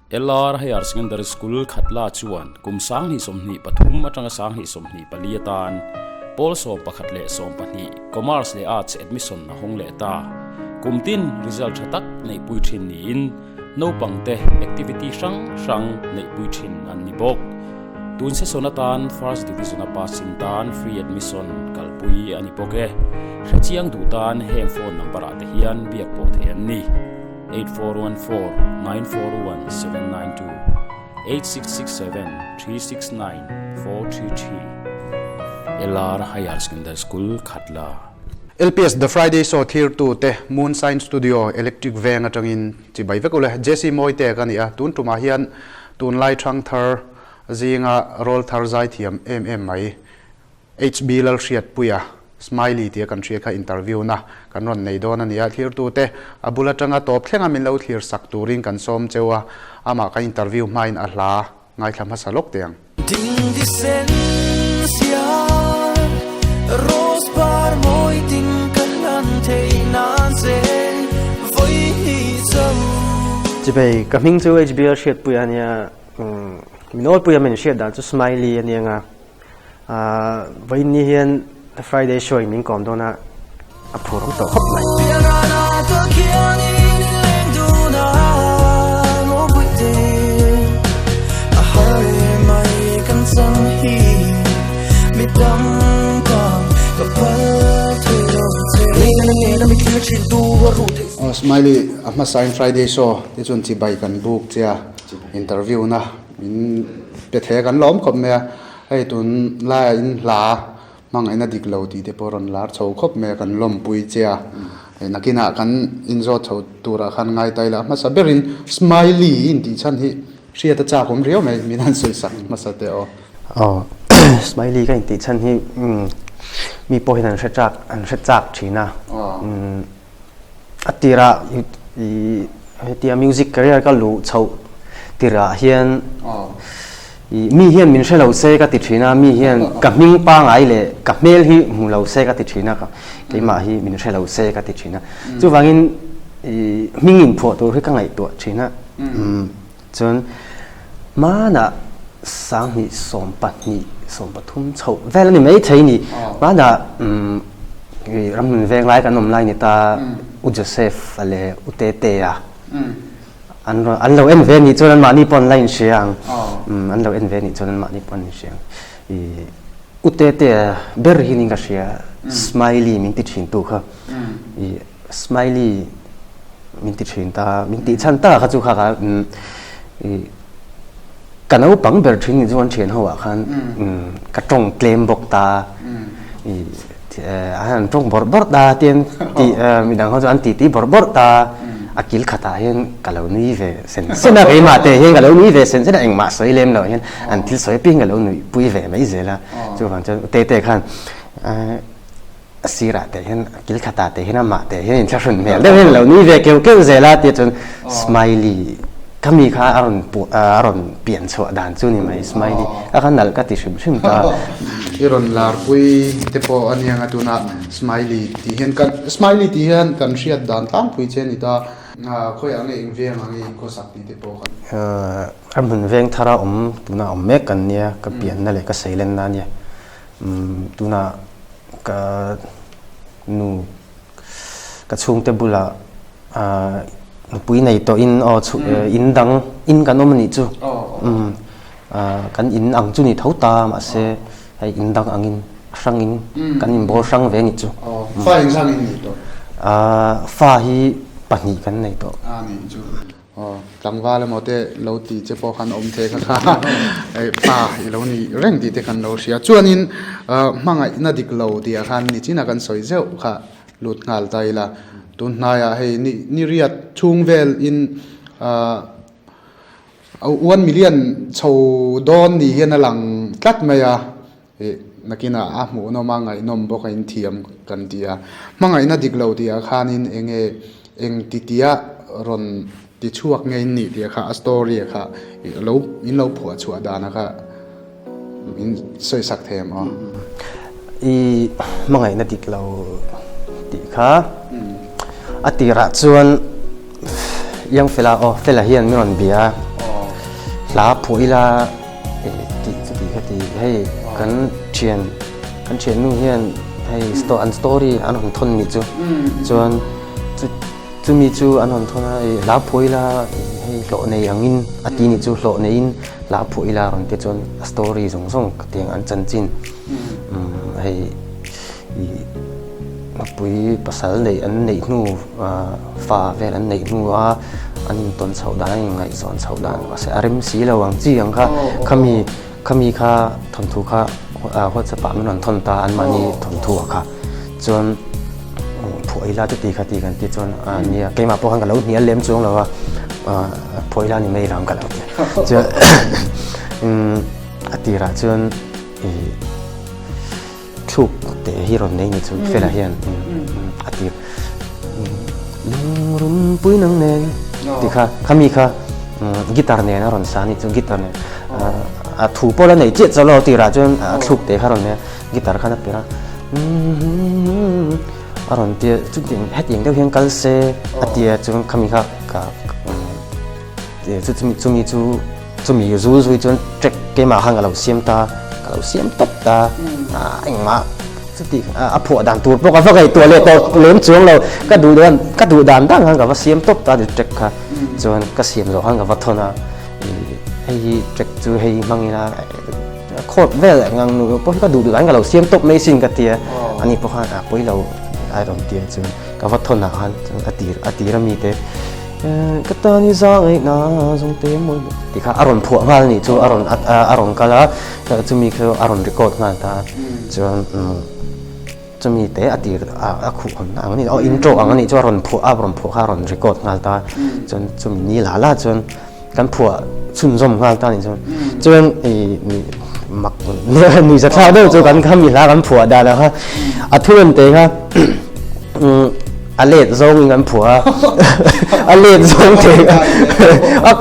LR Higher Secondary School Khatla chuan kumsang hi somni pathum atanga sang hi somni paliatan Paul som pakhat le som pani Commerce le Arts admission na hong le ta kumtin result thatak nei puithin ni in no pangte activity sang nei puithin an ni bok tun se sonatan first division passin tan free admission kalpui ani poke hrachiang du tan hem phone number ate hian biak po thian ni 8414-941-792 8667-369-433 LR Higher Secondary School Khatla LPS The Friday Show here to te Moonshine Studio Electric Van atangin chi bai vekule Jesse Moite kania tun tuma hian tun lai thang thar zinga roll thar zai thiam mai HB lal hriat puya Smiley tia kan thria kha interview na kan ron nei don ania thir tu te abula tanga top thlenga min lo thir sak turing kan som chewa ama ka interview main a hla ngai thlam ha salok tiang ding di sensia rose par moi ting kan lan thei nan se voi hi zum chibai coming to HBL shit puya nia minol puya men shit da to Smiley ania nga voi ni hian The Friday show min kom dona a phurong to hop mai pianana to kiani leng du na mo buite a hare mai kan sam hi mi dam ka ka pal thei ro che ne na mi thil chin tu wa ru the Smiley ama sign Friday show ti chun chi bai kan book chia interview na min pe the kan lom khop me ai tun la in la mang ina dik lo ti te poron lar chho khop me kan lom pui chia nakina kan inzo chho tura khan ngai taila ma saberin Smiley in ti chan hi ria ta cha khom rio me minan soi sak ma sa te o Smiley ka ti chan hi mi po hian an hretchak thina atira i tia music career ka lu chho tira hian mi hian min shelo se ka ti thina mi hian ka ming pa ngai le ka mel hi mu lo se ka ti thina ka ke ma hi min shelo se ka ti thina chu wangin ming in pho to ri ka ngai to thina chon ma na sang hi som pathum chho vel ni mai thei ni ma na ram min veng lai ka nom lai ni ta u Joseph ale u te te ya an lo en ve ni chuan ma ni pon line siang an lo en ve ni chuan ma ni pon siang I utete ber hi ninga sia Smiley min ti thin tu kha I Smiley min ti thin ta min ti chan ta kha chu kha I kanau pang ber thin ni chuan thian hawa khan ka tong claim bok ta I han tong bor da tien ti mi dang ho chuan ti bor ta akil khata hian kalau ni ve sen na ge ma te hian kalau ni ve sen eng ma soi lem lo hian an til soi ping kalau ni pui ve mai zela chu wang chu te khan asira te hian akil khata te hian ma te hian in thashun mel de hian lo ni ve ke zela te chun Smiley kami kha aron pian chho dan chu ni mai Smiley a khan nal ka ti shim ta iron lar pui te po aniang atuna Smiley ti hian kan riat dan tang pui chen ita khoi ange ingveng ange ko sakti te po kan armun veng thara tuna mek kan nia ka pian na le ka seilen na nia tuna ka nu ka chung te bula pui nei to in in kan om ni chu kan in ang chu ni thauta ma se ai in dang angin sangin kan in bo sang ve ni chu fa in sang in ni to fa hi pani kan nei to ni chu tlangwa le mote lo ti che po khan om the kha ai pa I lo ni reng ti te kan lo sia chuanin mangai na dik lo ti a khan ni china kan soi zeu kha lut ngal taila tun na ya hei ni riat chung vel in 1 million chho don ni hian alang tlat maya nakina ahmu no mangai nom bo kain thiam kan tia mangai na dik lo tia khanin eng titia ron ti chuak ngei ni tia kha story kha in lo phua chua dana kha in soi sak them I mangai na dik lo ti kha atira chuan yang fela hian mi ron bia ลาผู้อีลาติคติให้กันเชียนนู่นเฮียนให้สตอรี่อันหนทนนี่จวนจูมีจูอันหนทนให้ลาผู้อีลาให้โลในอย่างอินอดีนี่จูโลในอินลาผู้อีลาคนที่จวนสตอรี่ส่งกระเตียงอันจันจินให้มาปุยภาษาในอันในนู่ฟ้าเวลอันในนู่อันต้นเสาด้านยังไงสอนเสาด้านว่าเสียอารมณ์สีระหว่างจีอย่างข้ามีข้าทนทุกข้าหัวจะปะมันทนตาอันมันนี่ทนทุกข้าจนผู้อีลาจะตีกันที่จนเนี่ยเกี่ยมาพวกกันกันแล้วเนี่ยเลี้ยมจงแล้วว่าผู้อีลานี่ไม่รำกันแล้วจนตีระจนทุกแต่ฮีโร่ในนี่จนเฟลาเฮียนตีลุงรุ่มปุยนังเนงที่ข้ามีกีตาร์เนี่ยนะรอนซานี่จนกีตาร์เนี่ยถูกพอแล้วเนี่ยเจ็ดจะรอตีระจนทุกแต่ข้ารอนเนี่ยกีตาร์ข้านับไปละรอนเดียจุดเด่นเฮ็ดอย่างเดียวเพียงกัลเซ่เดียจนข้ามีกับเดียจุมีรู้จนเจ็กเกมาหังกับเราเสียมตบตาอิงมาสติผัวด่านตัวพวกเขาไอ้ตัวเล็กตัวเลี้ยงจวงเราก็ดูด่านตั้งหังกับว่าเสียมตบตาเด็กค่ะจนก็เสียมเราหังกับวัฒนาให้เด็กจูให้มังนี่นะโคตรเวลงังหนูพวกก็ดูด่านกับเราเสียมตบไม่สิ้นกันเตียอันนี้พวกเขาพวกเราไอ้ดอนเตียจนกับวัฒนาหันจนอดีตมีเตก็ตอนนี้สร้างไอ้น่าสงเต็มหมดที่ข้าอารมณ์ผัวมานี่จูอารมณ์กันละจะมีคืออารมณ์รีคอร์ดงานตาจะมีแต่อดีตคู่คนอันนี้อินโทรอันนี้จูอารมณ์ผัวอารมณ์รีคอร์ดงานตาจนนี่ละจนกันผัวชุ่มชมงานตานี่จนนี่มักเนี่ยนี่จะคลาดด้วยจนกันข้ามีละกันผัวได้แล้วค่ะทุเรศเตะค่ะอเลดซงกันผัวอเลดซงเตะ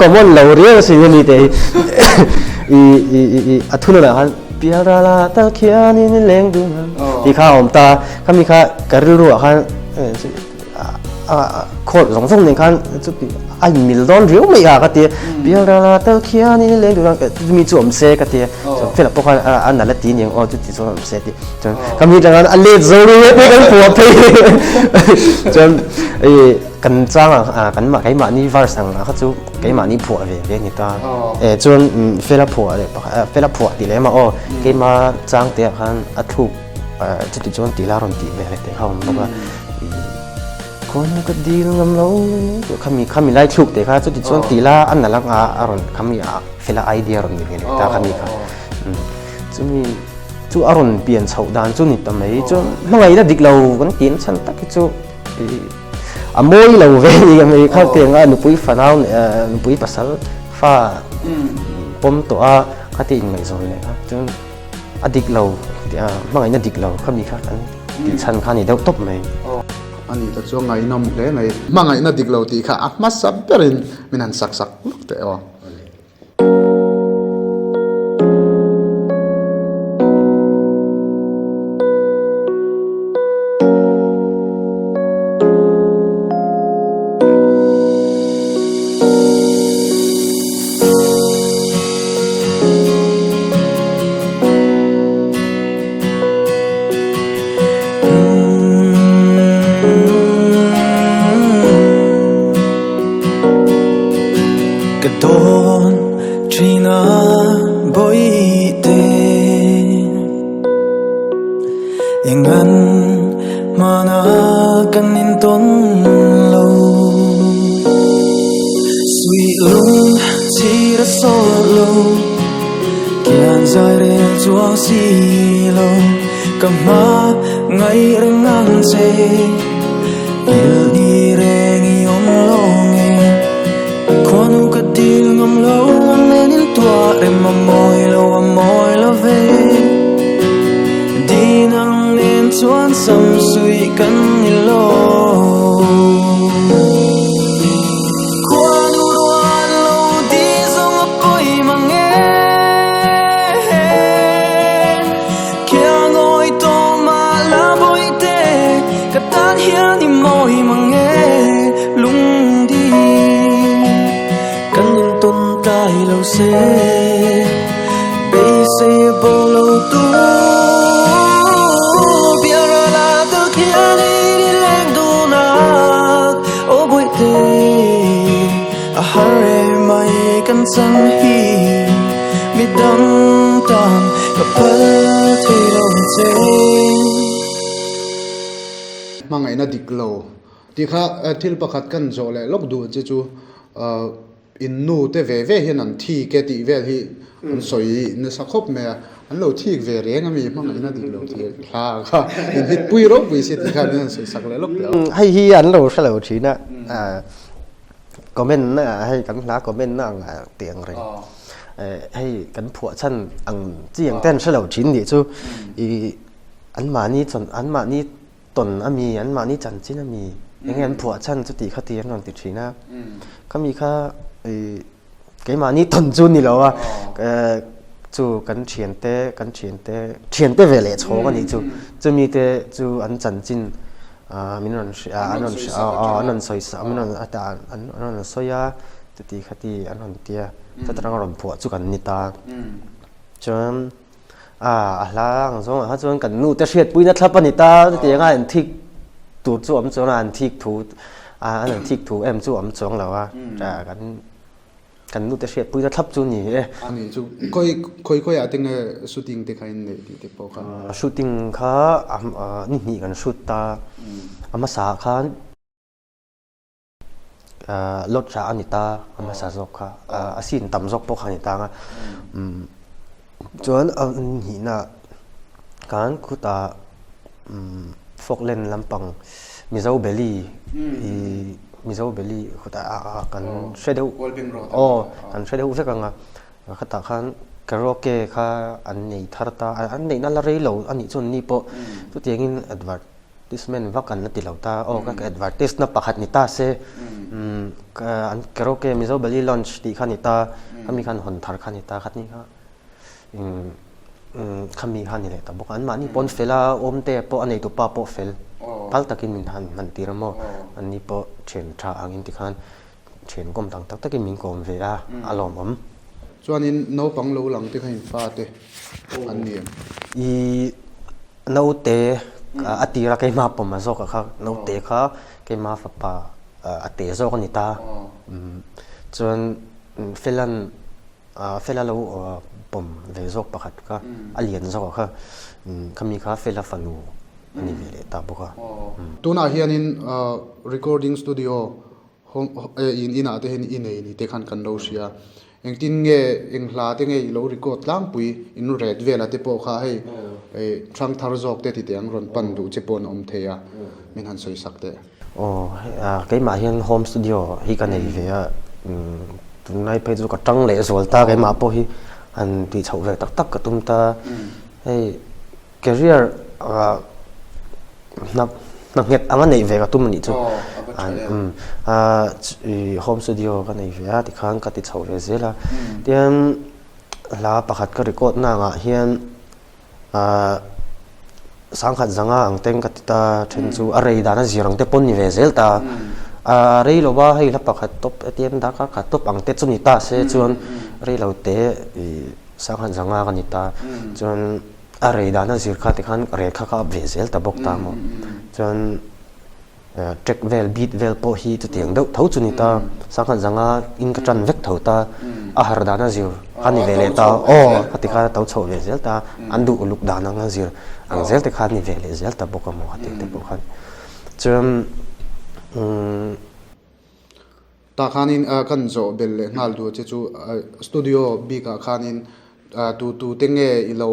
ก็มันเหลวเรียวสินี่เตะทุนอะไรฮะเปียราลาตะเคียนนี่เลี้ยงดูที่ข้าอมตาข้ามีข้ากระรู้ฮะโคตรสงสารเนี่ยข้าจุดไอ้มิลดอนเรียวไม่อยากกันเตะเปียราลาตะเคียนนี่เลี้ยงดูมีจุ่มเสกกันเตะเฟลพวกอันนั้นละตีนี่จุดที่จุ่มเสกดิจนข้ามีจังอเลดซงนี่กันผัวไปจนกันจ้างกันมาไก่มานี่วาร์สังเขาจูไก่มานี่ผัวเวียนี่ตาจนเฟลผัวเลยเฟลผัวตีเลยมาไก่มาจ้างเตะกันทุกจุดจนตีลารอนตีเวียเลยแต่เขาบอกว่าคนก็ดีงามเราข้ามีไล่ทุกแต่ค่ะจุดจนตีลาอันนั้นละอารอนข้ามีเฟลไอเดียรอนอย่างเงี้ยแต่ข้ามีค่ะจุมีจูอารอนเปลี่ยนเฉาดานจุนี่ทำไมจุเมื่อไงได้ดิกเรากันกินฉันตักจูมวยเราเว้ยยังไม่เข้าเตียงนุปุยฟ้าหนาวนุปุยภาษาฟ้าปมตัวข้าตีไม่สนเลยครับจนดิกเราเมื่อไงได้ดิกเราข้ามีค่ะกันฉันข้านี่เดาตบไหมอันนี้จะช่วงไงน้ำเลยไงมาไงน่าดิกเราตีค่ะมาสับเป็นมินันสักลูกเต๋ออย่างนั้นมานากันนินต้นโลสวีลุงที่รักโซโลเกียนใจเรียนจัวสีโลกับมาไงเรื่องงานเจยิลดีเรงยองโลเงคนก็ดีงามโลวันนี้นินตัวเริ่มมอยโลเวชวนสมสุยกันนิโลควานูรวนโลดีทรงอภัยมังเอแค่งอยโตมาลาบอยเตกตันเฮียนี่มอยมังเอลุงดีกันยังต้นตายเราเซ se base bolo tu biara la tu kiani leng du na o bui te a hare mai kan san hi mi dam tam ka pal thei lo che mangai na diklo ti kha thil pakhat kan zo le lok du che chu in nu te ve ve hian an thi ke ti vel hi an soi na sakhop me an lo thi ve reng ami mangai na diklo thi kha kha in hit pui ro pui se ti kha nan soi sak le lok le hay hi an lo sa lo chi na comment na hay kan la comment na tiếng rồi hay kan phua chan ang chiang ten sa lo chin ni chu i an ma ni chon an ma ni ton ami an ma ni chan chin amiยังงั้นผัวฉันจะตีคดีนอนติดชีนะก็มีค่าcái mà ni tuần chu ni lo à chu kan thiền tế về lệ chỗ cái này chu mi tế chu anh chân chín mình anh soi sa mình anh soi à tự ti khát đi anh hòn tia tất cả các làmผัวchu kan ni ta cho là rồi hắn cho kan nu tế thiệt bui nát tháp ni ta tự ti ngay anh thích tụt chu ấm chỗ là anh thích thú anh thích thú em chu ấm chỗ là à kan nu te shet pui ta thap chu ni ani chu koi ating shooting te khain ne ti po kha shooting kha ni kan shoot ta ama sa khan lot cha ani ta ama sa zok kha asin tam zok po khani ta nga chuan ni na kan khu ta Falkland lampang Mizo Belly Mizo Belly khuta kan shadow kan shadow ve kanga khata khan karaoke kha an nei tharta an nei na la rei lo ani chun ni po tu tiangin advertisement va kan na tilauta ka advertise na pakhat ni ta se an karaoke Mizo Belly launch ti khani ta kami khan hon thar khani ta khat ni kha kami hani le ta bok an mani pon fela om te po anei tu pa po fel pal takin min han tiramo ani po chen tha angin ti khan chen kom tang tak takin min kom ve a alom om chuanin no pang lo lang te khain fa te an ni i no te atira kai ma pom ma zo kha no te kha kai ma fa pa ate zo ni ta chuan felan fela lo pom ve zok pakhat ka alian zok kha kami kha fela fanu ani vele ta boka tuna hianin recording studio in ate hen in nei ni te khan kan lo sia engtin nge engla te nge lo record lang pui in red vela te po kha hei thang thar zok te ti teng ron pan du che pon om theya min han soi sakte cái mà hian home studio hi kan nei ve a tunai pe chu ka tang le zol ta cái mà po hi an ti chho ve tak tak ka tum ta hey career na nget anga nei ve ka tum ni chu home studio ka nei ve a ti khang ka ti chho ve zela tian la pakhat ka record na nga hian sang khat zanga ang teng ka ti ta then chu a rei dana zirang te pon ni ve zel ta rei lo ba hei la pakhat top atm da ka top ang te chu ni ta se chuan rei lo te sang khat zanga ka ni ta chuan a rei dana zir kha ti khan re kha ka ve zel ta bok ta mo chuan track vel beat vel po hi tu tiang do thau chu ni ta sang khat zanga in ka tran vek thau ta a har dana zir ani ve le ta ka ti kha tau chho ve zel ta andu uluk dana nga zir ang zel te kha ni ve le zel ta bok mo ha te bok khan chuan ta khanin kan zo bel le ngal du che chu studio bi ka khanin tu tenge i lo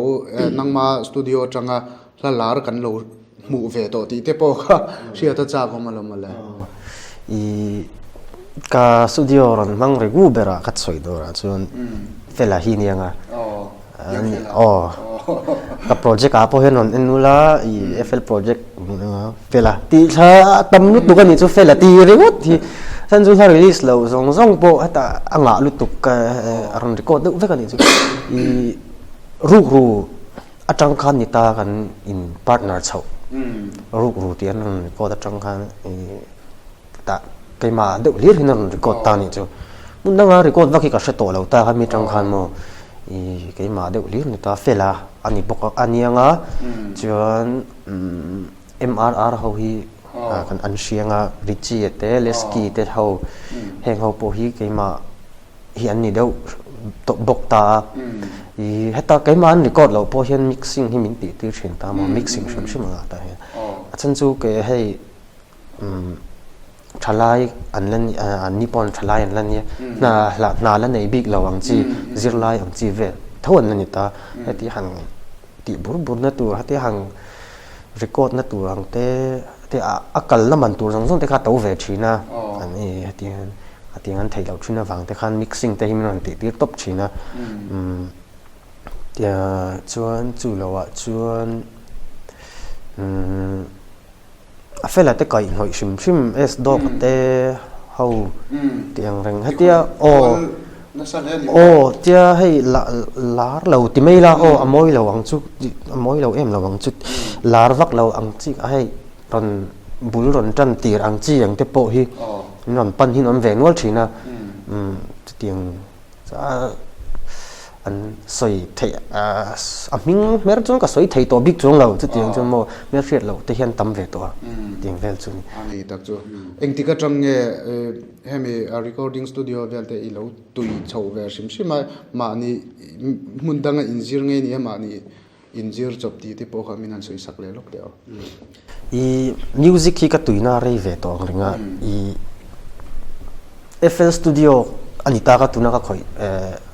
nangma studio tanga la lar kan lo mu ve to ti te po kha sia ta cha ko malom mala i ka studio ron mang regu bera khat soi do ra chuan fela hi ni anga ka project a po hen on enula i FL project fela ti tha tam nu tu kan ni chu fela ti rewot hi san chu tha release lo zong po ata anga lu tuk ka aron record du ve kan ni chu i ru atang khan ni ta kan in partner chho ru tian ko ta tang khan ta kai ma de lir hin record ta ni chu มุนดังอาริโกดว่ากิกาเสตโตเราตาเขามีจังคันโมอีเกี่ยมาเดี๋ยวลีนี่ตาเฟล่าอันนี้บอกอันนี้งาจวนMRR เขาฮีกันอันเชียงอ่ะริจิเตเลสกีเตเขาแห่งเขาพอฮีเกี่ยมาฮีอันนี้เดี๋ยวตบอกตาอีเฮตาเกี่ยมาอันนี้ก็เราพอเห็น mixing ที่มินติที่เชิญตามา mixing ชนชิมงาตาเห็นฉันจูเกี่ยให้ทลายอันนั้นอันนี้ปอนทลายอันนั้นเนี่ยน่าแล้วในบิ๊กเราอังจีซิร์ไลอังจีเวททั้งวันนั้นนี่ตาให้ที่หังที่บุญนั่นตัวให้ที่หังrecord นั่นตัวอังเตอากาศละมันตัวส่งเตข้าตัวเวทีนะอันนี้ที่งั้นไทยเราชินะฟังเตข้า mixing เตหิมันติที่ตบชินะเดี๋ยวชวนจูเราอ่ะชวนเฟลาเตก่อยหอยชิมเอสดอกเตเขาเตียงเร่งให้เตียโอเตียให้ลาเราที่ไม่ละอมวยเราอังจุดอมวยเราเราอังจุดลาวักเราอังจิให้รอนบุลรอนจันตีอังจีอย่างเตโปฮีนอนปันหินนอนเวนวัลชีนะเตียงอันสวยไทยมิงเมื่อจงก็สวยไทยตัวบิ๊กจงเราจะเตียงจงโมเมื่อเรียนเราที่เห็นตั้มเวตัวเตียงเวลจุนี่อันนี้ตักจูเองที่ก็จังเงี้ยให้มี recording studio เวลแต่อีเราตุยเช่าเวลชิมมานี่มุนดังอินจิเงี้ยนี่มานี่อินจิจบที่ที่พวกเขามีนั่นสวยสักเลยลูกเดียวอีมิวสิกที่ก็ตุยน่าเรยเวตัวเรื่องอี FL Studioอันนี้ตาก็ตุนักก็คอย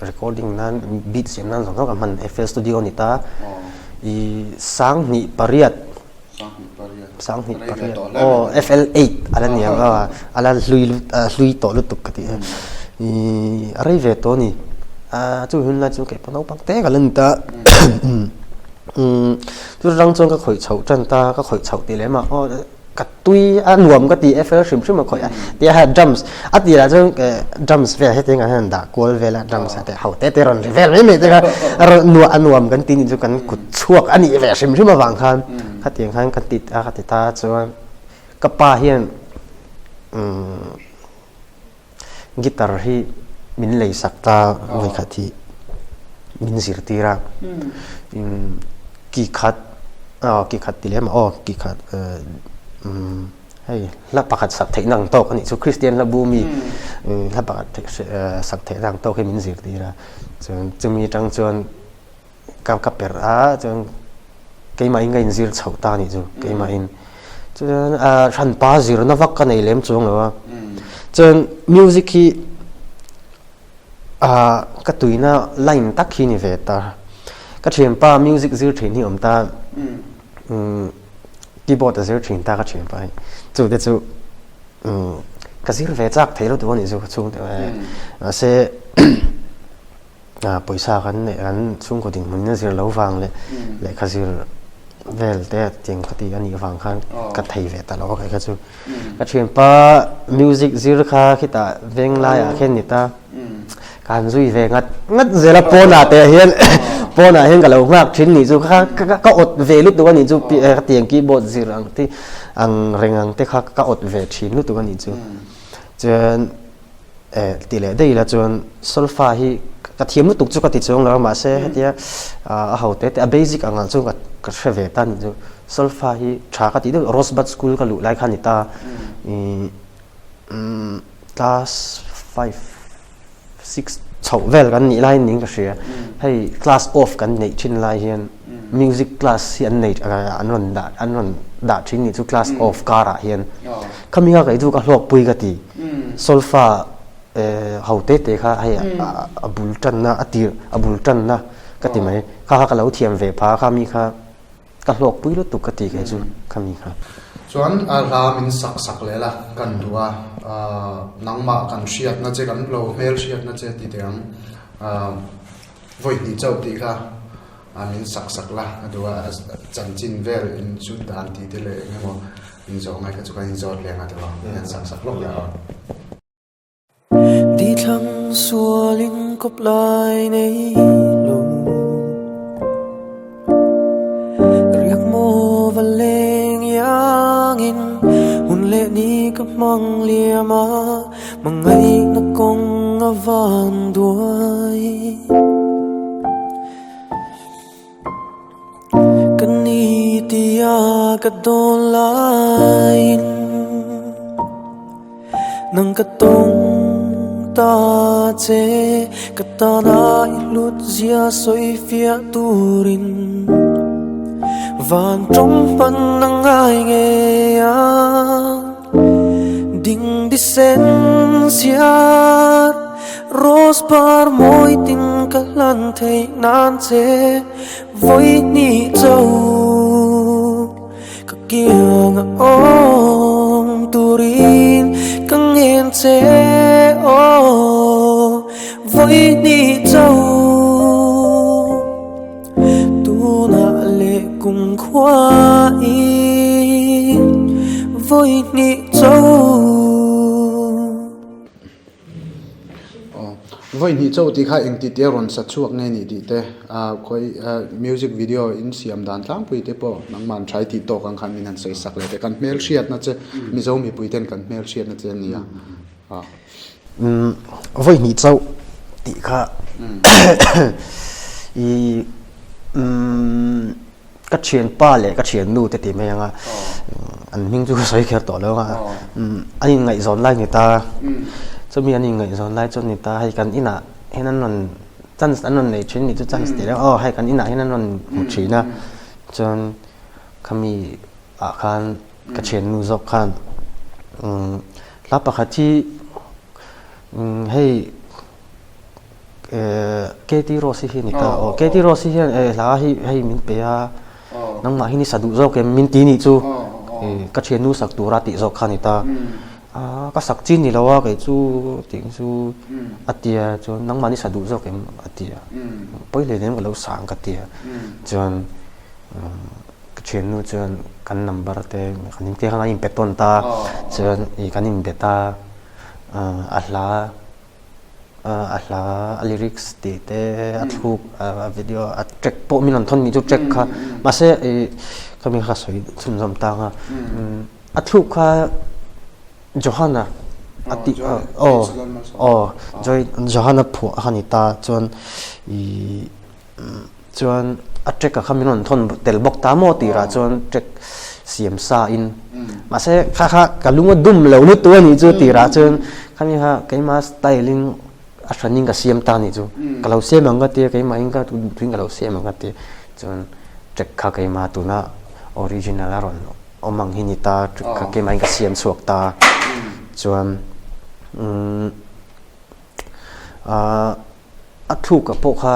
recording นั้น beat เสียงนั้นสองกับมัน FL Studio นี่ตาอีสังนิปริยัตFL8 อะไรเนี่ยก็อะไรลุยต่อลุตุกกันที่อีอะไรเวตัวนี่จู่หุ่นละจู่เก็บปนเอาปังเตะกันเลยตาจู่รังจงก็คอยเฉาจันตาก็คอยเฉาตีเลยมากัดตุยรวมก็ตี FL ชิมมาคอยตีให้ drums ตีละจงdrums เวลาให้ตีกันให้ด่ากวลเวลา drums แต่เขาเตะรอนเวลไม่แต่ก็รวมกันตีนี่จกันกุดช่วงอันนี้เวลาชิมมาฟังคันขัดตีกันกันติดขัดติดตาจวนกับป้าเฮียนกีตาร์ที่มินเลยสักตาไว้ขัดที่มินสิรตีระกีขัดตีเลยมากีขัดให้ลับประกาศสักเทนังโตกันนี่สุคริสเตียนลับบูมีลับประกาศสักเทนังโตให้มินสิรตีระจนมีจังจวนกับเปร่าจนเกี่ยมาอินกันสิรเฉาตานี่จูเกี่ยมาอินจนฉันป้าสิรนับวักกันในเล่มจงเลยว่าจนมิวสิกที่ก็ตุยน่าไลน์ตักขี้นี่เวตาก็เชื่อป้ามิวสิกสิรเทนี่อมตาคีย์บอร์ดจะเชื่อตาก็เชื่อไปจู่เดี๋ยวจู่ก็สิรเวจักเทเราตัวนี้จู่จู่แต่ว่าเสปอยซากันเนี่ยอันช่วงก่อนถึงมันเนี่ยสิรเราฟังเลยก็สิรเวลแต่จริงก็ตีอันนี้ฟังกันก็ไทยเวตาเราก็ก็จู่ก็เชื่อป้ามิวสิกสิรค่ะคิดว่าเวงไล่อะแค่นี้ตาการซุยเวงัดเจริญปนแต่เห็นปนเห็นกับเรามากชิ้นนี้จู่ก็อดเวลุตัวนี้จู่เตียงคีย์บอร์ดสิรังที่อังเริงอังที่ก็อดเวชิ้นลุตัวนี้จู่จนตีเลยได้ละจนโซลฟาฮีกระเทียมลุตุกจู่ก็ติดจงแล้วมาเสียที่เขาแต่เบสิกอังจู่ก็เชฟเวตันจู่โซลฟาฮีชาก็ติดโรสบัตสคูลก็ลุไลคันนิตาclass 5 6เฉาเวลกันนี่ไล่นิ่งก็เสียให้ class off กันในชิ้นไล่เฮียน music class เฮียนในอันนั้นด่าชิ้นนี้ทุก class off การะเฮียนคำนี้ก็ไอ้ทุกหลอกปุยกติโซลฟาเขาเตะค่ะให้บุลจันนะตีบุลจันนะกติไหมข้าก็เราเทียมเวพาข้ามีค่ะก็หลอกปุยแล้วตุกติแค่จุข้ามีค่ะส่วนรามินสักเลยล่ะกันดูว่านังมากันเชียดน่าจะกันเราเมลเชียดน่าจะติดยังวัยนี้เจ้าตีค่ะมินสักละดูว่าจันจินเวลอินชุดอันตีเลยไงมั้งอินจอไงก็จะกันอินจอเลี้ยงอะไรวะมินสักลงแล้วดีทั้งสัวลิงกบลายในลมเรียกโมวันเลงyang in hun le ni ka mang lia ma mangai na kong van đuôi Kani tia ka don lain Nang katong ta che Katana ilut zia soi fia turin Van trong pan nang ai nghe Ding disensiar Rose par môi tin ka lan thei nan che Với ni châu Ka kia nga ong turin Ka nghen che Với ni châu Tu na lệ cùng khoa in Với ni châu Voi ni châu thì khai anh ti te ron sát chuak nghe ni ti te khoi music video in siam dan tlang pui te po nang man try ti to kang khan min han sei sak le te kan mail shiat na che mi zo mi pui ten kan mail shiat na che ni voi ni châu ti kha i các chuyện pa lệ các chuyện nu thì mấy nga anh minh chú soi khéo tỏ lâu nga anh ngày giòn lại người ta cho mình anh ngày giòn lại cho người ta hay cần ina hay là non chân anh non này chuyến này cho chân thì đó hay cần ina hay là non một chuyện na cho kami akan các chuyện nu dọc khan lắp bạc chi hay Katie Rossi hi ni ta Katie Rossi hi la hi min pe a nang ma hi ni sadu zo ke min ti ni chu ka chenu sak tu ra ti zo khan ni ta ka sak chin ni lawa ke chu ting chu atia chu nang ma ni sadu zo ke atia poi le nem lo sang ka tia chuan ka chenu chuan kan number te kan te khana im peton ta chuan I kan im beta ala lyrics te athuk video track po min an thon mi chu track kha ma se kami kha soi chum jam ta nga athuk kha Johanna ati joy Johanna phu hani ta chuan chuan a track kha min an thon tel bok ta mo ti ra chuan track siam sa in ma se kha kalunga dum lo lu tu ni chu ti ra chuan kami ha keima styling running ka siam ta ni chu kalau siam ang ka te kai ma ing ka tu twing kalau siam ang ka te chon check kha kai ma tu na original aron omang hi ni ta ka kai ma ing ka siam suak ta chon a thu ka po kha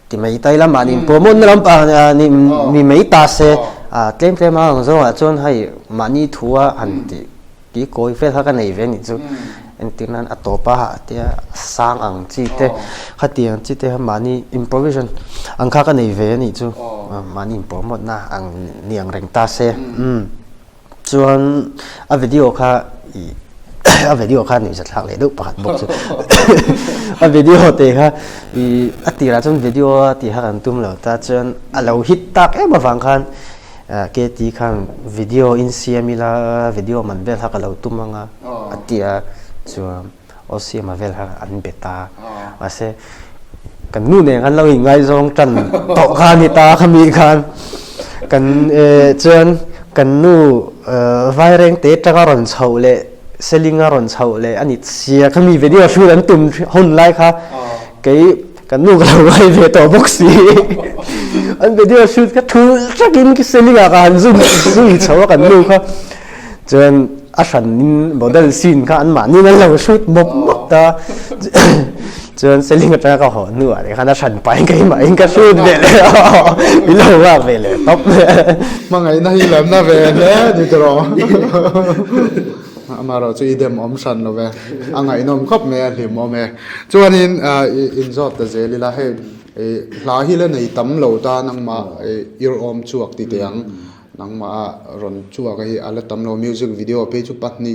ti mai tai lam an po mon lam pa ni mi mai ta se tlem ma ang zo a chon hai mani thua an ti ki koi fe ha ka nei ve ni chu entinan atopa tia sang ang chi te khatiang chi te mani improvisation ang kha ka nei ve ni chu mani import na ang niang reng ta se chuan a video kha ni sa thak le du pakhat bok chu a video te kha atira chun video ti ha kan tum lo ta chuan a lo hit tak e ma wang khan ke ti khan video in siamila video man bel ha ka lo tumanga atia chuan osia ma vel ha an beta ase kan nu ne kan lo ngai zong tan to khan ni ta khami khan kan chuan kan nu vai reng te taka ron chho le selinga ron chho le ani sia khami video shoot an tum hon lai kha ke kan nu lo vai ve to boxi an video shoot ka thu chakin ki selinga ka han zoom chho kan nu kha chuan a san model scene kha an ma ni nan lo shoot mop ta chuan selling ata ka ho nu a khana san pai kai ma in ka shoot ve le mi lo wa ve le top mangai na hi lam na ve le ni tro amaro chu idem om san lo ve angai nom khop me lim om me chuan in zot ta zeli la he la hi le nei tam lo ta nang ma ir om chuak ti tiang nang ma ron chuak hi ala tam lo music video pe chu patni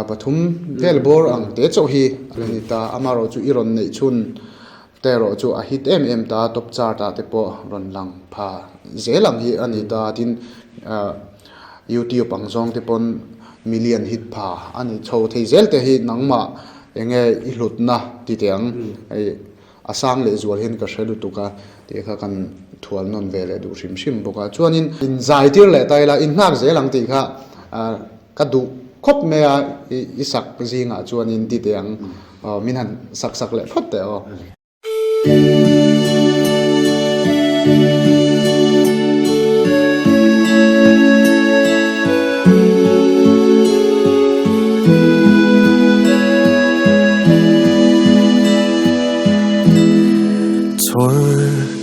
pathum vel bor ang te cho hi alani ta amaro chu iron nei chun tero chu a hit mm ta top chart ta te po ron lang pha zelang hi ani ta tin YouTube ang zong te pon million hit pha ani chho thei zel te hi nangma enge I hlut na ti tiang ai asang le zual hin ka hrelu tuka ti kha kan thual non ve le du hrim hrim boka chuanin in zai tir le taila in hnak zelang ti kha ka du khop me a isak zinga chuanin ti tiang min han sak sak le phot te o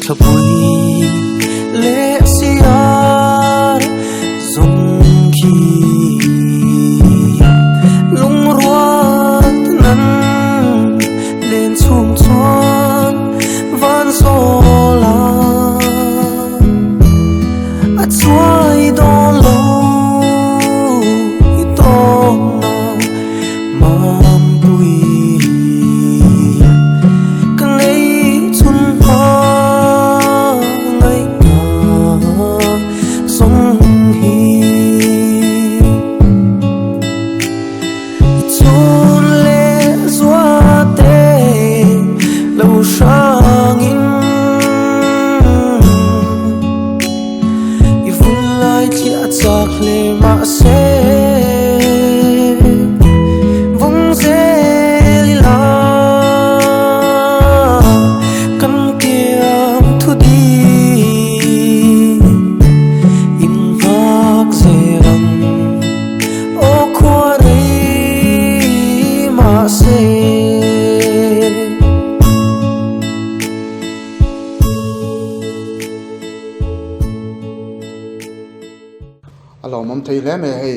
Tlapui le sia zong ki lung ruat nan len chung chuan van so la a chuai don lo I don na mam bui alo mom thei le me hei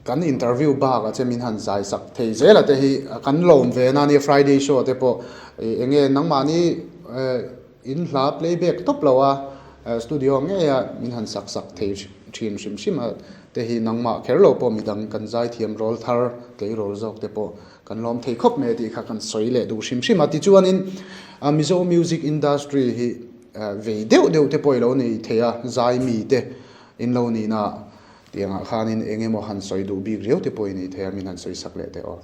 kan interview ba ga che min han zai sak thei zela te hi kan lom ve na ni Friday show te po enge nangma ni in hla playback top lawa studio nge ya min han sak sak thei thin shim shim te hi nangma kherlo po mi dang kan zai thiam rol thar ke rol zok te po kan lom thei khop me ti kha kan soi le du shim shim ati chuan in mizo music industry hi ve deu te poi lo nei theya zai mi te in lo ni na tianga khanin enge mo han soi du big reu te poi ni theya min han soi sak le te o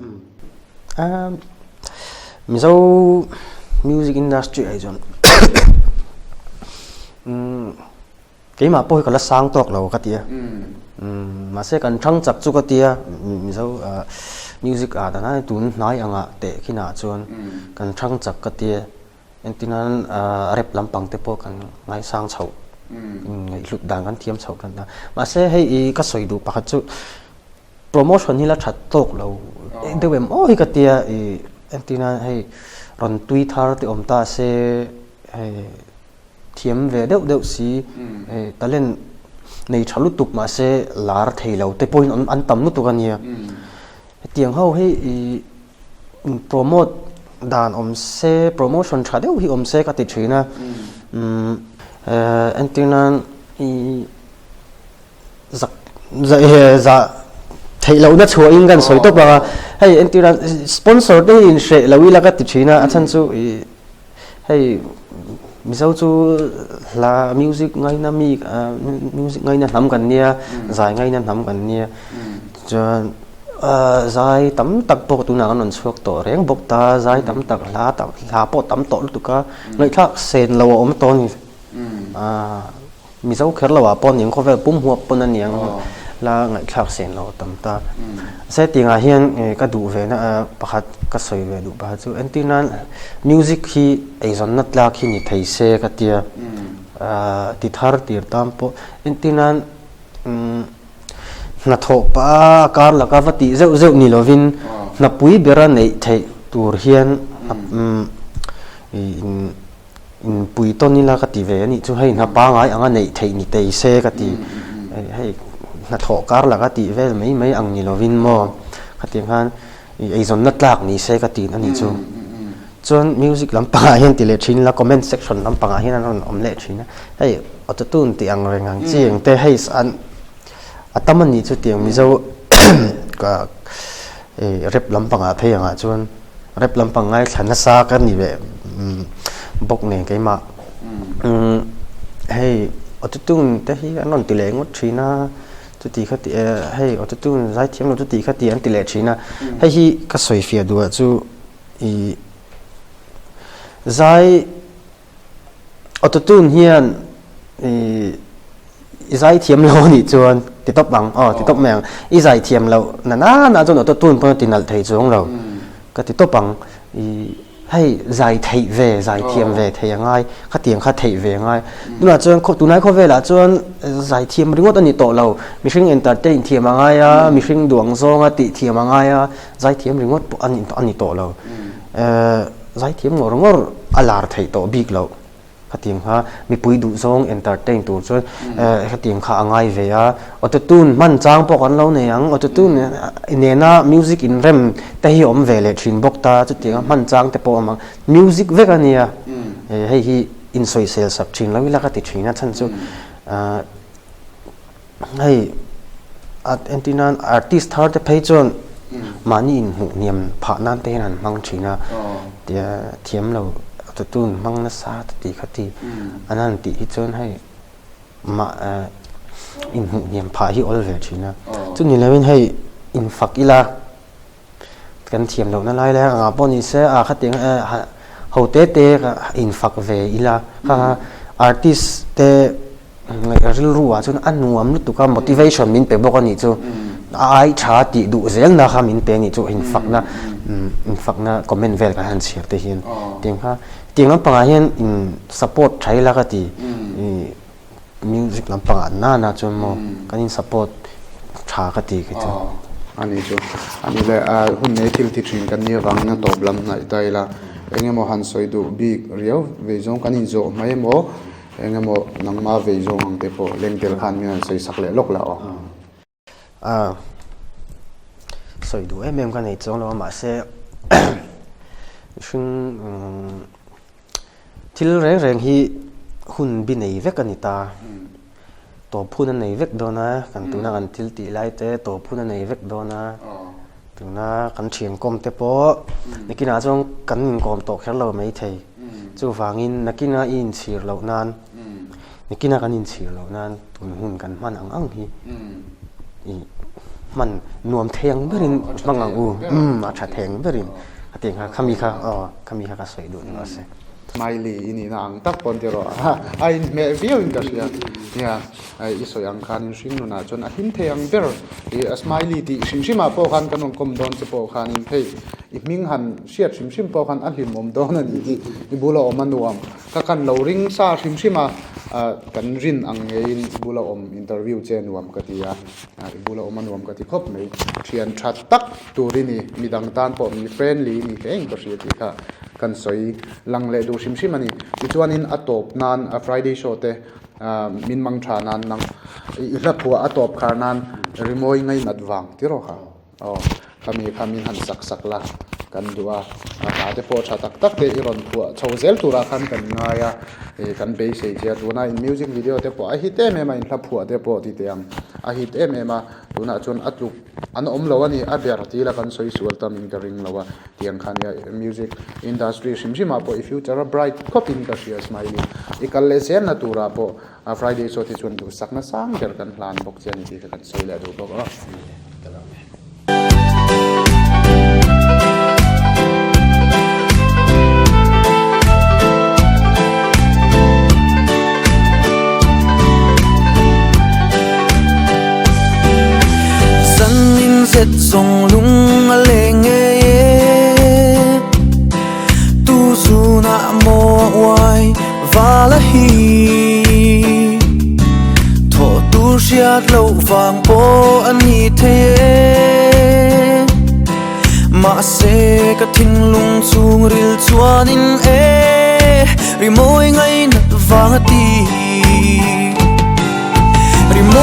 mizo music industry ai jon cái mà bôi cái là sáng tộc là cái tia mà sẽ cần trăng chặt chú cái tia mizo music à đó là tụi nói anh ạ để khi nào chuan cần trăng chặt cái tia anh tin anh rap làm bằng te po cần ngay sang chậu ngay lụt đànกันthiêm chậuกันđó mà sẽ hay cái soi đủ bạc chú promotion hi là chặt tộc là đều em ôi cái tia anh tin anh hay run Twitter thì ông ta sẽ thiêm về đều xí ta lên này chả lúc tục mà sẽ lá thầy lâu te po anh tầm lúc tục anh nhỉ tiếng hậu hay promote đàn sẽ promotion chả đều hi sẽ cái chuyện na anh tin anh dạ thầy lâu nhất chúa in gần soi tốt là hay anh tin anh sponsor đấy in sẽ lâu là cái chuyện na anh chú hay misal chú là music ngay na music ngay na nắm gần nia giải ngay na nắm gần nia cho giải tắm tắc bộ tu nào nón suộc tổ rèn bốc ta giải tắm tắc lá bộ tắm tổ lúc cả người khác sen lâu ôm to ni misal khэр lâu pon những có vẻ bung huộc pon anh những là người khác sen lâu tắm ta sẽ tiếng hiền cái đủ về na bắt cái soi về đủ bắt chú anh tin anh music khi ai dân nát là khi ni thấy xe cái tia tithar tir tam po anh tin anh na thọ pa kar la ka vati zeu ni lovin na pui bera nei thei tur hian in pui ton ni la ka ti ve ni chu hei na pa ngai anga nei thei ni tei se ka ti hei na thọ kar la ka ti ve mai ang ni lovin mo ka ti han ei zon na tlak ni se ka ti ani chu chuan music lampanga hian ti le thin la comment section lampanga hian an om le thin hei ototun ti ang rengang chiang te hei an ataman ni chu tiang mizo ka rep lampanga pheyanga chuan rep lampangai thana sa ka ni ve bok ne keima hei otutun te hi anon ti lengot thina จุดที่เขาตีให้ออโต้ทูนไซเทียมเราจุดที่เขาตีอันติเลชีนะให้ที่ก็สวยเฟียดูจู่อีไซออโต้ทูนเฮียนอีไซเทียมเรานี่จวนติดตบบังติดตบแมงอีไซเทียมเราน่าจนออโต้ทูนพอติดนัลไทยจงเราก็ติดตบบังให้ใจไทยเวใจเทียมเวไทยง่ายข้าเตียงข้าไทยเวง่ายดูน่าจวนดูน่าเขาเวล่ะจวนใจเทียมริงว่าตอนนี้โตเรามีสิ่งเอนเตอร์เทนเทียมง่ายมีสิ่งดวงซองติเทียมง่ายใจเทียมริงว่าอันนี้โตเราใจเทียมงออลาร์ไทยโตบิ๊กเราข้าเตียงข้ามีปุยดูซองเอนเตอร์เทนตัวจวนข้าเตียงข้าง่ายเวียออโต้ทูนมันจ้างพวกกันเราเนี่ยออโต้ทูนเนี่ยนะมิวสิกอินเรมแต่ที่อมเวเลชินบอกตาจุดเตียงมันจ้างแต่พอมันมิวสิกเวกันเนี่ยให้อินโซเซลสับชินแล้วเวลาก็ติดชินนะท่านจูให้เอ็นตินันอาร์ติสต์ฮาร์ดเพย์จวนมานี่อินหูเนียมผ่านนั่นเท่นั้นมังชินะเดี๋ยวเทียมเราตุนมังนัสซาติขัดีอันนั้นติฮิจนให้มาอินหูเนียมพาฮิออลเวชินะจุดนี้เลยให้อินฟักอีลากันเทียมเรานั่นไรแล้วปนิเสขัดยังเขาเตะก็อินฟักเวอีลาอาร์ติสเตริลรัวจนอันนัวมนุษย์ตุกา motivation มินเปบอกนี่จูไอชาติดูเซลนะค่ะมินเปนี่จูอินฟักนะคอมเมนต์เวลกันหันเสียเตียนเตียงค่ะเตียงลำปังเห็นอินซัพพอร์ตใช้แล้วก็ตีมิวสิกลำปังน่าจนมอกันอินซัพพอร์ตชาก็ตีกันอันนี้จูอันนี้เลยหุ่นเนทิลที่ชินกันนี่วังนั่งตบลำไหนได้ละเองมอหันสวยดูบิ๊กเรียวเวจงกันอินโจไม่มอเองมอนังมาเวจงอังเตปเล่นเตลขันมีอะไรสักเล่ลกแล้วสวยดูเมมกันไอจงเรามาเสซึ่งที่แรงๆที่หุ่นบินในเวกันนิตาตัวพูนในเวกโดนะกันตัวนั้นกันทิลตีไลเตตัวพูนในเวกโดนะตัวนั้นกันเฉียงกลมเตปอนักกินอาจงกันกลมตกแค่เราไม่เทจู่ฟังอินนักกินอาอินเสียเหล่านั้นนักกินอากันอินเสียเหล่านั้นตัวหุ่นกันมันอังฮีมันนวมเทียงเบรินบางอังอาชาเทียงเบรินเตียงค่ะขมีค่ะขมีค่ะก็สวยดูนี่ก็เสไม่ลีนี่นะอังตักปนเดียวไอ้เมวิวอินกัสเนี่ยไอ้อิสยังคันชิงนู่นนะจนหินเทียงเบอร์ไอ้สไมลีที่ชิมมาพอคันกันนกมโดนจะพอคันอินเฮ้ยอีมิงหันเชียดชิมพอคันอันหิมมโดนนั่นอีบุลาอมันนวมก็กันเราริงซาชิมมากันรินอังเงินบุลาอมอินเตอร์วิวเจนวมกติยาบุลาอมันนวมกติครบไม่เชียนชัดตักตัวนี้มีดังตานพอมีเฟรนลี่มีเก่งก็เสียทีค่ะกันสวยลังเลดูชิมมันนี่ที่ชวนอินอัตบนานFriday show เตมินมังชานานนังอีรับหัวอัตบขานันริโมยไงนัดวังที่รอค่ะขมินหันสักละกันดูว่าอาจจะพอชาตักเตอีรอนหัวชาวเซลตุระคันกันง่ายกันเบสเซียดูนะอินมิวสิกวิดีโอเตปอฮิตเอเมมาอินรับหัวเตปอที่เตียงฮิตเอเมมาดูนะจนอัตลุกอันเราวันนี้เบียร์ที่ละกันสวยสวยตามอินการิงเราว่าเตียงขันยามิวสิกอินดัสทรีชิมมาพอฟิวเจอร์ไบรท์คอปินก็เชียร์สไมลี่อีกเลเซียนนะตัวเราพอFriday show ที่ชวนดูสักนะสังเกิดกันพลานบอกเจนี่ที่กันสวยเลยดูบอกส่งลุงเลงเย่ตูซูนาโมไววาลาฮีทอตูเชียดเหล่าฟังโปอันนี้เทมาเสกทิ้งลุงสูงริลจวนินริโมยไงนัดฟังตีริโม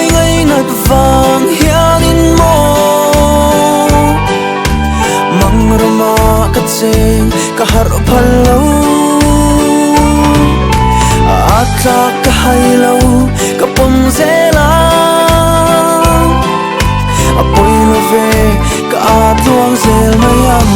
ยไงนัดฟังเฮียนินโมRama katseng kahar palaw Aka kahaylaw kaponzela Apoy love kaatuang zel mayam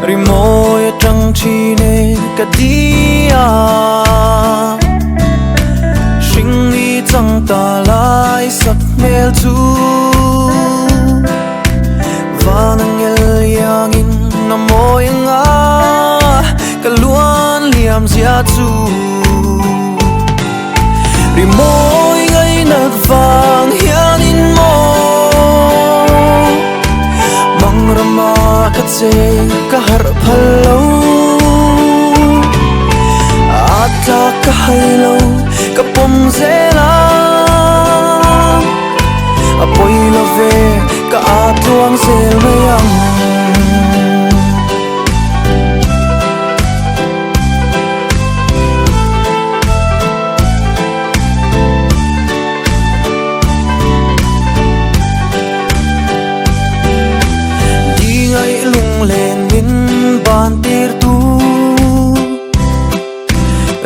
ri moi trăng chi ne ka dia sinh ni chẳng ta lại sắc mel chu và nang el yang in na moi nga ka luan liam zia chu ri moi ngai nat vang hian in mo mang rama ka che ka har phalo ata ka hailo ka pom zela apoi lo ve ka atuang zel mayang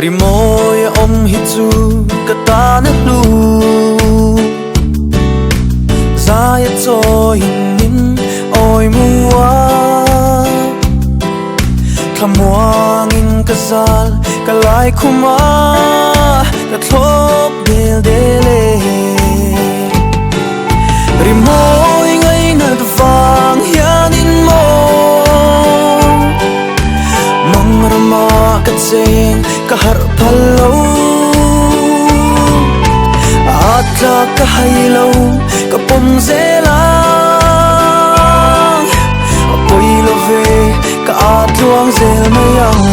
ri moi om hi chu ka ta na lu za ya cho hin min oi muwa khamwang in ka zal ka lai khuma ka thlop del dele ri moi ngai na vang hian in mo mang rama ka cheng ka har phalo ata ka hailo ka pom zela apoi lo ve ka atuang zel mayang